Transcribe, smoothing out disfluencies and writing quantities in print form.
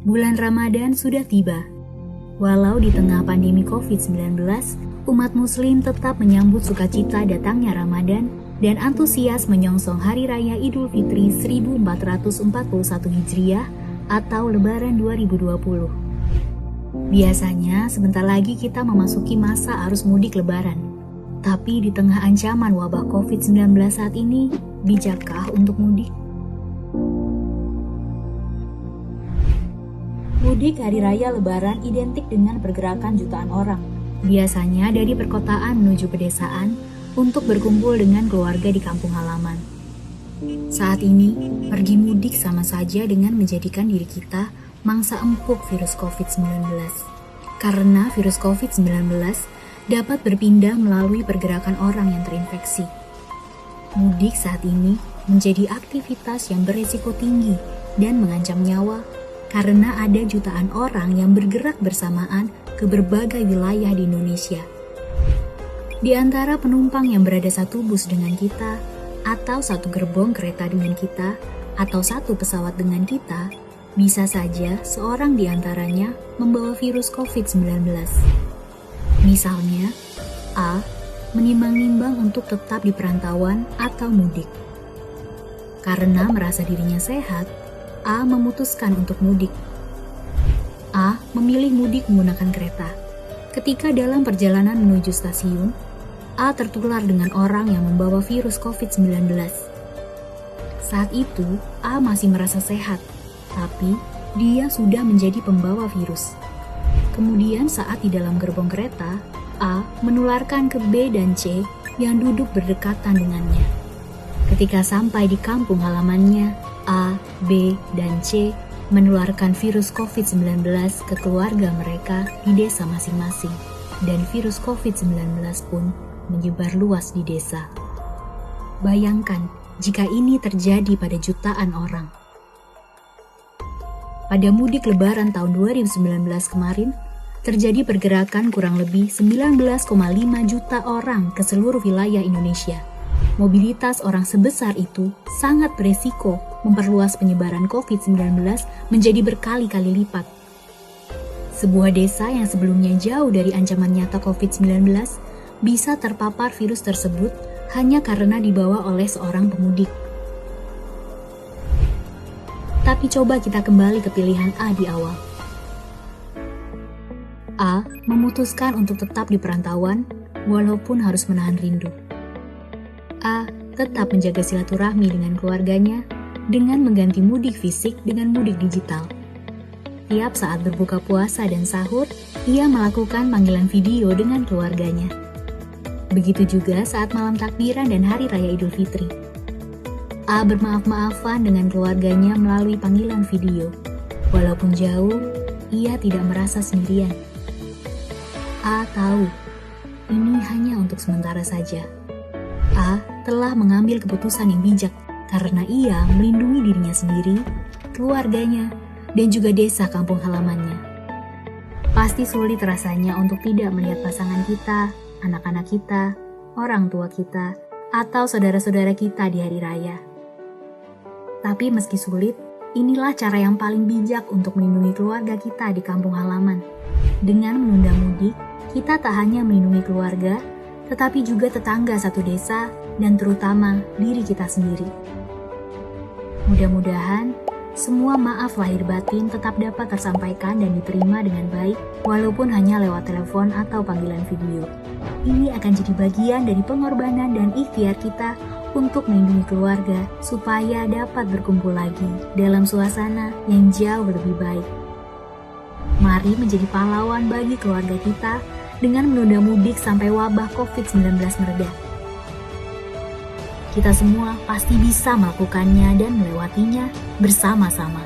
Bulan Ramadan sudah tiba. Walau di tengah pandemi COVID-19, umat muslim tetap menyambut sukacita datangnya Ramadan dan antusias menyongsong Hari Raya Idul Fitri 1441 Hijriah atau Lebaran 2020. Biasanya sebentar lagi kita memasuki masa arus mudik Lebaran. Tapi di tengah ancaman wabah COVID-19 saat ini, bijakkah untuk mudik? Mudik Hari Raya Lebaran identik dengan pergerakan jutaan orang. Biasanya dari perkotaan menuju pedesaan untuk berkumpul dengan keluarga di kampung halaman. Saat ini, pergi mudik sama saja dengan menjadikan diri kita mangsa empuk virus COVID-19. Karena virus COVID-19 dapat berpindah melalui pergerakan orang yang terinfeksi. Mudik saat ini menjadi aktivitas yang beresiko tinggi dan mengancam nyawa karena ada jutaan orang yang bergerak bersamaan ke berbagai wilayah di Indonesia. Di antara penumpang yang berada satu bus dengan kita, atau satu gerbong kereta dengan kita, atau satu pesawat dengan kita, bisa saja seorang di antaranya membawa virus COVID-19. Misalnya, A. menimbang-nimbang untuk tetap di perantauan atau mudik. Karena merasa dirinya sehat, A memutuskan untuk mudik. A memilih mudik menggunakan kereta. Ketika dalam perjalanan menuju stasiun, A tertular dengan orang yang membawa virus COVID-19. Saat itu, A masih merasa sehat, tapi dia sudah menjadi pembawa virus. Kemudian saat di dalam gerbong kereta, A menularkan ke B dan C yang duduk berdekatan dengannya. Ketika sampai di kampung halamannya, A, B, dan C menularkan virus COVID-19 ke keluarga mereka di desa masing-masing, dan virus COVID-19 pun menyebar luas di desa. Bayangkan jika ini terjadi pada jutaan orang. Pada mudik Lebaran tahun 2019 kemarin, terjadi pergerakan kurang lebih 19,5 juta orang ke seluruh wilayah Indonesia. Mobilitas orang sebesar itu sangat beresiko memperluas penyebaran COVID-19 menjadi berkali-kali lipat. Sebuah desa yang sebelumnya jauh dari ancaman nyata COVID-19 bisa terpapar virus tersebut hanya karena dibawa oleh seorang pemudik. Tapi coba kita kembali ke pilihan A di awal. A memutuskan untuk tetap di perantauan walaupun harus menahan rindu. A tetap menjaga silaturahmi dengan keluarganya dengan mengganti mudik fisik dengan mudik digital. Tiap saat berbuka puasa dan sahur, ia melakukan panggilan video dengan keluarganya. Begitu juga saat malam takbiran dan Hari Raya Idul Fitri. A bermaaf-maafan dengan keluarganya melalui panggilan video. Walaupun jauh, ia tidak merasa sendirian. A tahu, ini hanya untuk sementara saja. A telah mengambil keputusan yang bijak karena ia melindungi dirinya sendiri, keluarganya, dan juga desa kampung halamannya. Pasti sulit rasanya untuk tidak melihat pasangan kita, anak-anak kita, orang tua kita, atau saudara-saudara kita di hari raya. Tapi meski sulit, inilah cara yang paling bijak untuk melindungi keluarga kita di kampung halaman. Dengan menunda mudik, kita tak hanya melindungi keluarga, tetapi juga tetangga satu desa, dan terutama diri kita sendiri. Mudah-mudahan, semua maaf lahir batin tetap dapat tersampaikan dan diterima dengan baik, walaupun hanya lewat telepon atau panggilan video. Ini akan jadi bagian dari pengorbanan dan ikhtiar kita untuk melindungi keluarga, supaya dapat berkumpul lagi dalam suasana yang jauh lebih baik. Mari menjadi pahlawan bagi keluarga kita, dengan menunda mudik sampai wabah COVID-19 mereda. Kita semua pasti bisa melakukannya dan melewatinya bersama-sama.